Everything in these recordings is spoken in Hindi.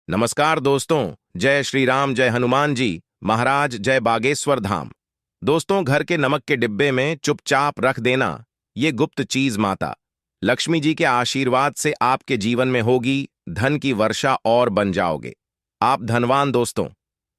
नमस्कार दोस्तों। जय श्री राम, जय हनुमान जी महाराज, जय बागेश्वर धाम। दोस्तों, घर के नमक के डिब्बे में चुपचाप रख देना ये गुप्त चीज माता लक्ष्मी जी के आशीर्वाद से आपके जीवन में होगी धन की वर्षा और बन जाओगे आप धनवान। दोस्तों,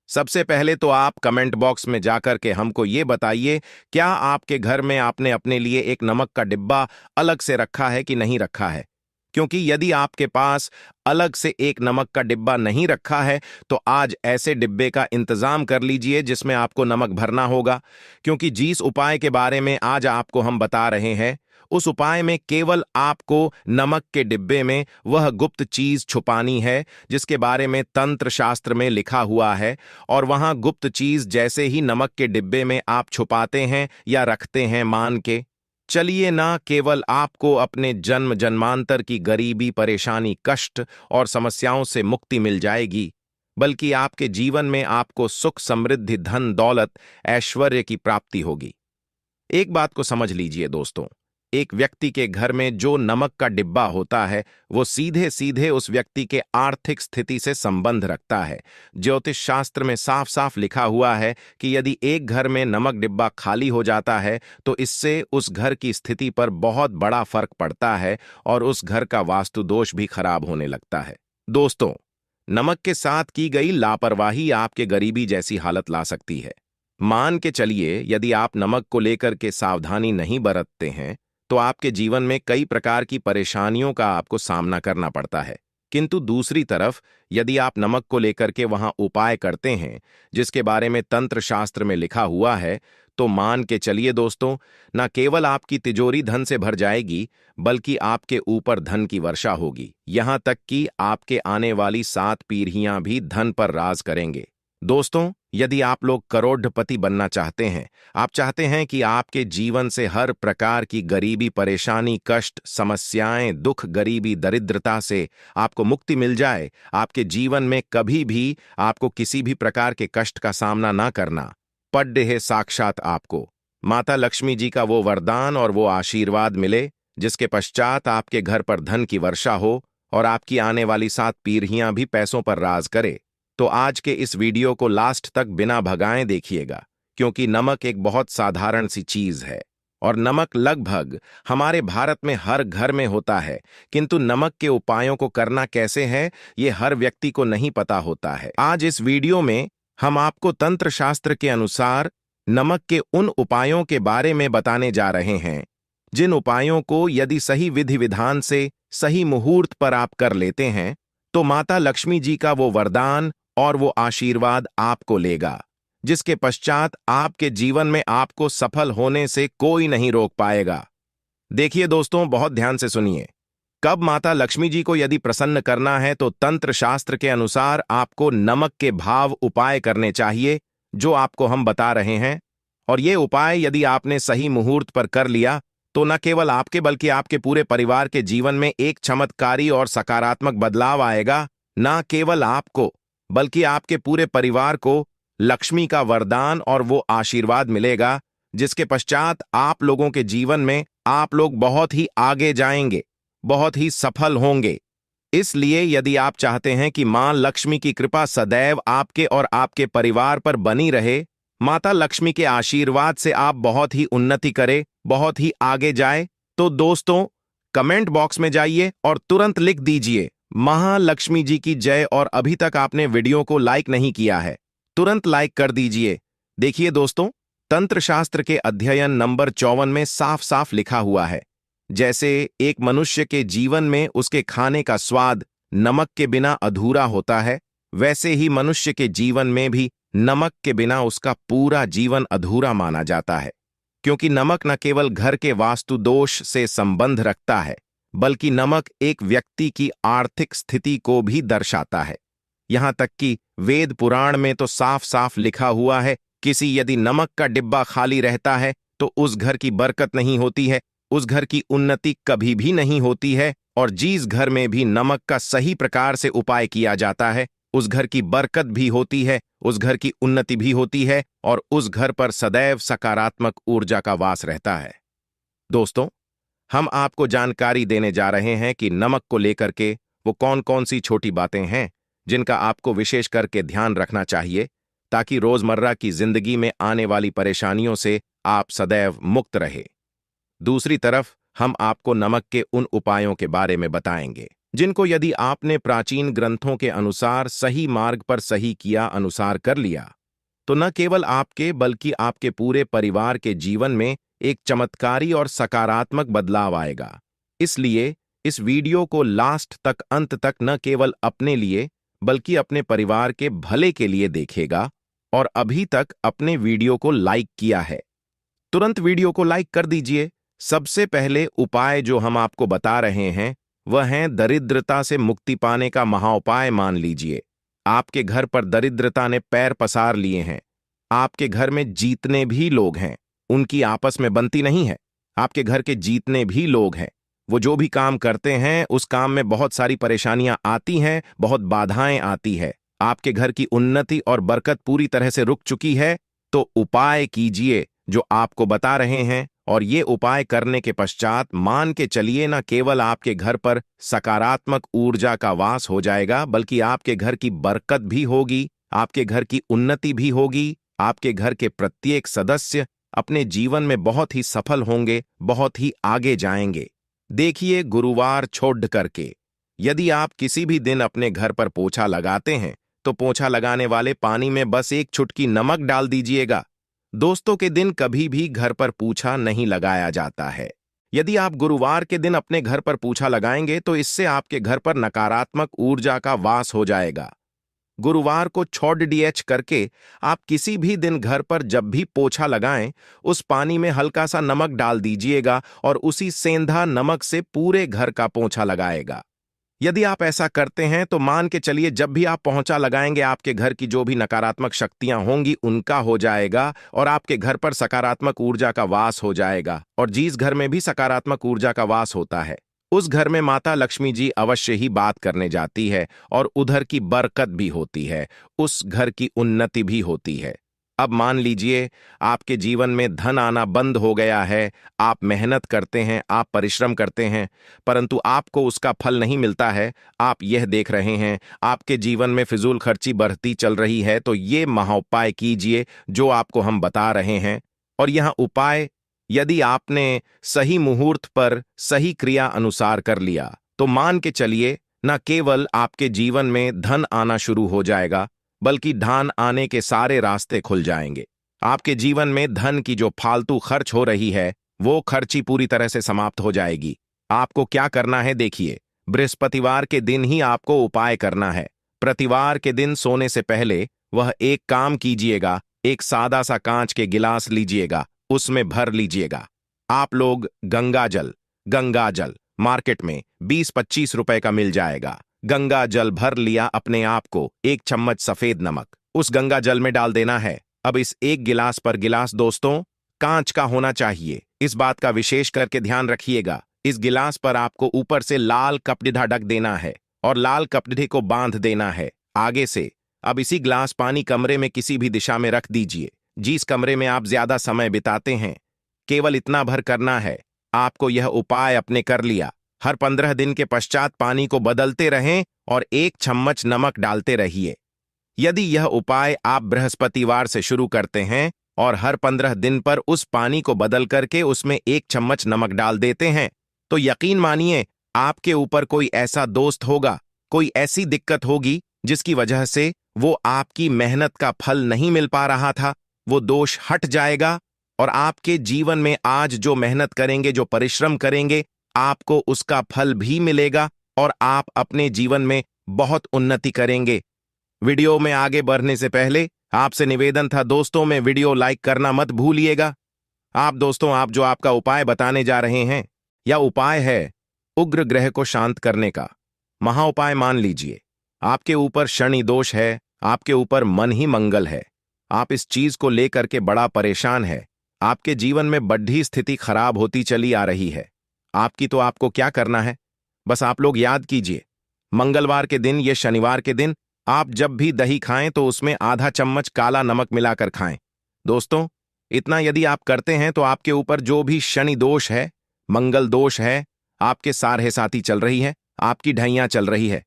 सबसे पहले तो आप कमेंट बॉक्स में जाकर के हमको ये बताइए, क्या आपके घर में आपने अपने लिए एक नमक का डिब्बा अलग से रखा है कि नहीं रखा है? क्योंकि यदि आपके पास अलग से एक नमक का डिब्बा नहीं रखा है तो आज ऐसे डिब्बे का इंतजाम कर लीजिए जिसमें आपको नमक भरना होगा। क्योंकि जिस उपाय के बारे में आज आपको हम बता रहे हैं उस उपाय में केवल आपको नमक के डिब्बे में वह गुप्त चीज छुपानी है जिसके बारे में तंत्र शास्त्र में लिखा हुआ है। और वहां गुप्त चीज जैसे ही नमक के डिब्बे में आप छुपाते हैं या रखते हैं, मान के चलिए, ना केवल आपको अपने जन्म जन्मांतर की गरीबी, परेशानी, कष्ट और समस्याओं से मुक्ति मिल जाएगी, बल्कि आपके जीवन में आपको सुख, समृद्धि, धन, दौलत, ऐश्वर्य की प्राप्ति होगी। एक बात को समझ लीजिए दोस्तों, एक व्यक्ति के घर में जो नमक का डिब्बा होता है वो सीधे सीधे उस व्यक्ति के आर्थिक स्थिति से संबंध रखता है। ज्योतिष शास्त्र में साफ साफ लिखा हुआ है कि यदि एक घर में नमक डिब्बा खाली हो जाता है तो इससे उस घर की स्थिति पर बहुत बड़ा फर्क पड़ता है और उस घर का वास्तु दोष भी खराब होने लगता है। दोस्तों, नमक के साथ की गई लापरवाही आपके गरीबी जैसी हालत ला सकती है। मान के चलिए, यदि आप नमक को लेकर के सावधानी नहीं बरतते हैं तो आपके जीवन में कई प्रकार की परेशानियों का आपको सामना करना पड़ता है। किंतु दूसरी तरफ यदि आप नमक को लेकर के वहां उपाय करते हैं जिसके बारे में तंत्र शास्त्र में लिखा हुआ है, तो मान के चलिए दोस्तों, न केवल आपकी तिजोरी धन से भर जाएगी बल्कि आपके ऊपर धन की वर्षा होगी। यहां तक कि आपके आने वाली 7 पीढ़ियां भी धन पर राज करेंगे। दोस्तों, यदि आप लोग करोड़पति बनना चाहते हैं, आप चाहते हैं कि आपके जीवन से हर प्रकार की गरीबी, परेशानी, कष्ट, समस्याएं, दुख, गरीबी, दरिद्रता से आपको मुक्ति मिल जाए, आपके जीवन में कभी भी आपको किसी भी प्रकार के कष्ट का सामना ना करना पड़े है, साक्षात आपको माता लक्ष्मी जी का वो वरदान और वो आशीर्वाद मिले जिसके पश्चात आपके घर पर धन की वर्षा हो और आपकी आने वाली 7 पीढ़ियां भी पैसों पर राज करे, तो आज के इस वीडियो को लास्ट तक बिना भगाए देखिएगा। क्योंकि नमक एक बहुत साधारण सी चीज है और नमक लगभग हमारे भारत में हर घर में होता है, किंतु नमक के उपायों को करना कैसे है ये हर व्यक्ति को नहीं पता होता है। आज इस वीडियो में हम आपको तंत्र शास्त्र के अनुसार नमक के उन उपायों के बारे में बताने जा रहे हैं जिन उपायों को यदि सही विधि विधान से सही मुहूर्त पर आप कर लेते हैं तो माता लक्ष्मी जी का वो वरदान और वो आशीर्वाद आपको लेगा, जिसके पश्चात आपके जीवन में आपको सफल होने से कोई नहीं रोक पाएगा। देखिए दोस्तों, बहुत ध्यान से सुनिए। कब माता लक्ष्मी जी को यदि प्रसन्न करना है तो तंत्र शास्त्र के अनुसार आपको नमक के भाव उपाय करने चाहिए जो आपको हम बता रहे हैं। और ये उपाय यदि आपने सही मुहूर्त पर कर लिया तो न केवल आपके बल्कि आपके पूरे परिवार के जीवन में एक चमत्कारी और सकारात्मक बदलाव आएगा। न केवल आपको बल्कि आपके पूरे परिवार को लक्ष्मी का वरदान और वो आशीर्वाद मिलेगा जिसके पश्चात आप लोगों के जीवन में आप लोग बहुत ही आगे जाएंगे, बहुत ही सफल होंगे। इसलिए यदि आप चाहते हैं कि मां लक्ष्मी की कृपा सदैव आपके और आपके परिवार पर बनी रहे, माता लक्ष्मी के आशीर्वाद से आप बहुत ही उन्नति करें, बहुत ही आगे जाए, तो दोस्तों कमेंट बॉक्स में जाइए और तुरंत लिख दीजिए महालक्ष्मी जी की जय। और अभी तक आपने वीडियो को लाइक नहीं किया है, तुरंत लाइक कर दीजिए। देखिए दोस्तों, तंत्र शास्त्र के अध्ययन नंबर 54 में साफ साफ लिखा हुआ है, जैसे एक मनुष्य के जीवन में उसके खाने का स्वाद नमक के बिना अधूरा होता है, वैसे ही मनुष्य के जीवन में भी नमक के बिना उसका पूरा जीवन अधूरा माना जाता है। क्योंकि नमक न केवल घर के वास्तु दोष से संबंध रखता है बल्कि नमक एक व्यक्ति की आर्थिक स्थिति को भी दर्शाता है। यहां तक कि वेद पुराण में तो साफ साफ लिखा हुआ है, किसी यदि नमक का डिब्बा खाली रहता है तो उस घर की बरकत नहीं होती है, उस घर की उन्नति कभी भी नहीं होती है। और जिस घर में भी नमक का सही प्रकार से उपाय किया जाता है उस घर की बरकत भी होती है, उस घर की उन्नति भी होती है और उस घर पर सदैव सकारात्मक ऊर्जा का वास रहता है। दोस्तों, हम आपको जानकारी देने जा रहे हैं कि नमक को लेकर के वो कौन कौन सी छोटी बातें हैं जिनका आपको विशेष करके ध्यान रखना चाहिए ताकि रोजमर्रा की जिंदगी में आने वाली परेशानियों से आप सदैव मुक्त रहे। दूसरी तरफ हम आपको नमक के उन उपायों के बारे में बताएंगे जिनको यदि आपने प्राचीन ग्रंथों के अनुसार सही मार्ग पर सही किया अनुसार कर लिया तो न केवल आपके बल्कि आपके पूरे परिवार के जीवन में एक चमत्कारी और सकारात्मक बदलाव आएगा। इसलिए इस वीडियो को लास्ट तक अंत तक न केवल अपने लिए बल्कि अपने परिवार के भले के लिए देखेगा। और अभी तक अपने वीडियो को लाइक किया है तुरंत वीडियो को लाइक कर दीजिए। सबसे पहले उपाय जो हम आपको बता रहे हैं वह है दरिद्रता से मुक्ति पाने का महाउपाय। मान लीजिए आपके घर पर दरिद्रता ने पैर पसार लिए हैं। आपके घर में जीतने भी लोग हैं, उनकी आपस में बनती नहीं है। आपके घर के जीतने भी लोग हैं, वो जो भी काम करते हैं उस काम में बहुत सारी परेशानियां आती हैं, बहुत बाधाएं आती है। आपके घर की उन्नति और बरकत पूरी तरह से रुक चुकी है। तो उपाय कीजिए जो आपको बता रहे हैं, और ये उपाय करने के पश्चात मान के चलिए न केवल आपके घर पर सकारात्मक ऊर्जा का वास हो जाएगा बल्कि आपके घर की बरकत भी होगी, आपके घर की उन्नति भी होगी। आपके घर के प्रत्येक सदस्य अपने जीवन में बहुत ही सफल होंगे, बहुत ही आगे जाएंगे। देखिए गुरुवार छोड़ करके यदि आप किसी भी दिन अपने घर पर पोछा लगाते हैं तो पोछा लगाने वाले पानी में बस एक चुटकी नमक डाल दीजिएगा। दोस्तों के दिन कभी भी घर पर पोछा नहीं लगाया जाता है। यदि आप गुरुवार के दिन अपने घर पर पोछा लगाएंगे तो इससे आपके घर पर नकारात्मक ऊर्जा का वास हो जाएगा। गुरुवार को छोड़ डीएच करके आप किसी भी दिन घर पर जब भी पोछा लगाएं उस पानी में हल्का सा नमक डाल दीजिएगा और उसी सेंधा नमक से पूरे घर का पोछा लगाएगा। यदि आप ऐसा करते हैं तो मान के चलिए जब भी आप पोछा लगाएंगे आपके घर की जो भी नकारात्मक शक्तियां होंगी उनका हो जाएगा और आपके घर पर सकारात्मक ऊर्जा का वास हो जाएगा। और जिस घर में भी सकारात्मक ऊर्जा का वास होता है उस घर में माता लक्ष्मी जी अवश्य ही बात करने जाती है और उधर की बरकत भी होती है, उस घर की उन्नति भी होती है। अब मान लीजिए आपके जीवन में धन आना बंद हो गया है। आप मेहनत करते हैं, आप परिश्रम करते हैं, परंतु आपको उसका फल नहीं मिलता है। आप यह देख रहे हैं आपके जीवन में फिजूल खर्ची बढ़ती चल रही है। तो ये महाउपाय कीजिए जो आपको हम बता रहे हैं। और यह उपाय यदि आपने सही मुहूर्त पर सही क्रिया अनुसार कर लिया तो मान के चलिए न केवल आपके जीवन में धन आना शुरू हो जाएगा बल्कि धन आने के सारे रास्ते खुल जाएंगे। आपके जीवन में धन की जो फालतू खर्च हो रही है वो खर्ची पूरी तरह से समाप्त हो जाएगी। आपको क्या करना है देखिए, बृहस्पतिवार के दिन ही आपको उपाय करना है। प्रतिवार के दिन सोने से पहले वह एक काम कीजिएगा, एक सादा सा कांच के गिलास लीजिएगा, उसमें भर लीजिएगा। आप लोग गंगा जल मार्केट में 20-25 रुपए का मिल जाएगा। गंगा जल भर लिया, अपने आप को एक चम्मच सफेद नमक उस गंगा जल में डाल देना है। अब इस एक गिलास पर गिलास दोस्तों कांच का होना चाहिए, इस बात का विशेष करके ध्यान रखिएगा। इस गिलास पर आपको ऊपर से लाल कपड़िधा ढक देना है और लाल कपड़े को बांध देना है आगे से। अब इसी गिलास पानी कमरे में किसी भी दिशा में रख दीजिए, जिस कमरे में आप ज्यादा समय बिताते हैं। केवल इतना भर करना है। आपको यह उपाय अपने कर लिया। हर 15 दिन के पश्चात पानी को बदलते रहें और एक चम्मच नमक डालते रहिए। यदि यह उपाय आप बृहस्पतिवार से शुरू करते हैं और हर 15 दिन पर उस पानी को बदल करके उसमें एक चम्मच नमक डाल देते हैं तो यकीन मानिए आपके ऊपर कोई ऐसा दोस्त होगा, कोई ऐसी दिक्कत होगी जिसकी वजह से वो आपकी मेहनत का फल नहीं मिल पा रहा था, वो दोष हट जाएगा और आपके जीवन में आज जो मेहनत करेंगे, जो परिश्रम करेंगे, आपको उसका फल भी मिलेगा और आप अपने जीवन में बहुत उन्नति करेंगे। वीडियो में आगे बढ़ने से पहले आपसे निवेदन था दोस्तों, में वीडियो लाइक करना मत भूलिएगा। आप दोस्तों, आप जो आपका उपाय बताने जा रहे हैं यह उपाय है उग्र ग्रह को शांत करने का महाउपाय। मान लीजिए आपके ऊपर शनि दोष है, आपके ऊपर मन ही मंगल है, आप इस चीज को लेकर के बड़ा परेशान है, आपके जीवन में बढ़ी स्थिति खराब होती चली आ रही है आपकी। तो आपको क्या करना है, बस आप लोग याद कीजिए, मंगलवार के दिन या शनिवार के दिन आप जब भी दही खाएं तो उसमें आधा चम्मच काला नमक मिलाकर खाएं। दोस्तों, इतना यदि आप करते हैं तो आपके ऊपर जो भी शनि दोष है, मंगल दोष है, आपके सारहे साथी चल रही है, आपकी ढैया चल रही है,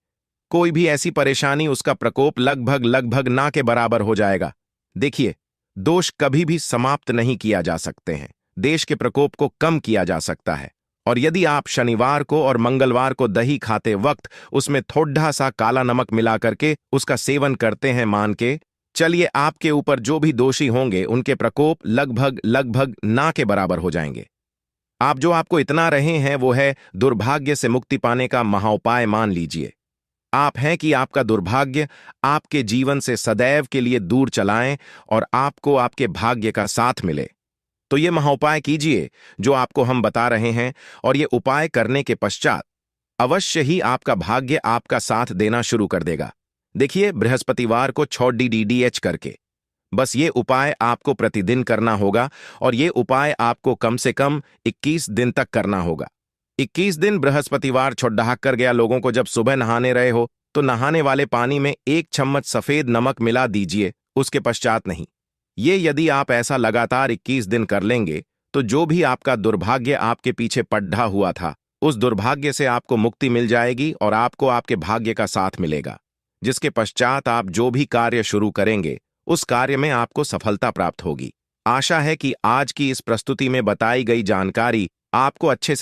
कोई भी ऐसी परेशानी, उसका प्रकोप लगभग लगभग ना के बराबर हो जाएगा। देखिए, दोष कभी भी समाप्त नहीं किया जा सकते हैं, देश के प्रकोप को कम किया जा सकता है। और यदि आप शनिवार को और मंगलवार को दही खाते वक्त उसमें थोड़ा सा काला नमक मिला करके उसका सेवन करते हैं, मान के चलिए आपके ऊपर जो भी दोषी होंगे उनके प्रकोप लगभग लगभग ना के बराबर हो जाएंगे। आप जो आपको इतना रहे हैं वो है दुर्भाग्य से मुक्ति पाने का महाउपाय मान लीजिए। आप हैं कि आपका दुर्भाग्य आपके जीवन से सदैव के लिए दूर चलाएं और आपको आपके भाग्य का साथ मिले। तो ये महाउपाय कीजिए जो आपको हम बता रहे हैं, और ये उपाय करने के पश्चात अवश्य ही आपका भाग्य आपका साथ देना शुरू कर देगा। देखिए, बृहस्पतिवार को 6 करके बस ये उपाय आपको प्रतिदिन करना होगा, और ये उपाय आपको कम से कम 21 दिन तक करना होगा। 21 दिन बृहस्पतिवार छोड़ाक कर गया लोगों को जब सुबह नहाने रहे हो तो नहाने वाले पानी में 1 चम्मच सफेद नमक मिला दीजिए, उसके पश्चात नहीं। ये यदि आप ऐसा लगातार 21 दिन कर लेंगे तो जो भी आपका दुर्भाग्य आपके पीछे पड्ढा हुआ था, उस दुर्भाग्य से आपको मुक्ति मिल जाएगी और आपको आपके भाग्य का साथ मिलेगा, जिसके पश्चात आप जो भी कार्य शुरू करेंगे उस कार्य में आपको सफलता प्राप्त होगी। आशा है कि आज की इस प्रस्तुति में बताई गई जानकारी आपको अच्छे से